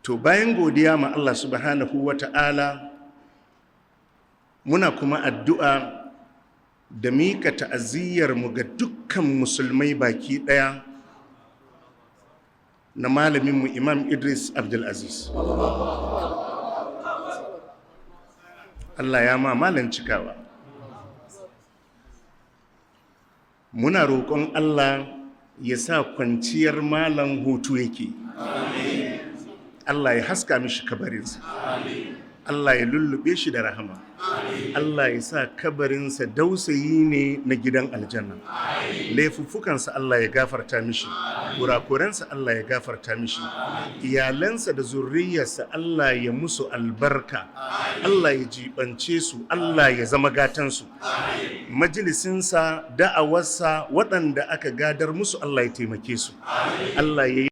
To bayan godiya ma Allah subhanahu wa ta'ala, muna kuma addu'a da mika ta'aziyyarmu ga dukkan musulmai baki ɗaya na malaminmu Imam Idris Abdulaziz. Allah ya ma malan cikawa. Muna roƙon Allah ya sa kwanciyar malan hutu yake. Allah ya haska mishi kabarinsa. Allah ya lullube shi da rahama. Allah ya sa kabarinsa dausayi ne na gidan aljanna. Laifuffukansa Allah ya gafarta mishi. Kurakuransa Allah ya gafarta mishi. Iyalansa da zurriyarsa Allah ya musu albarka. Allah ya jibance su, Allah ya zama gatansu. Majalisinsa, da'awarsa, waɗanda aka gadar musu Allah ya taimake su. Allah ya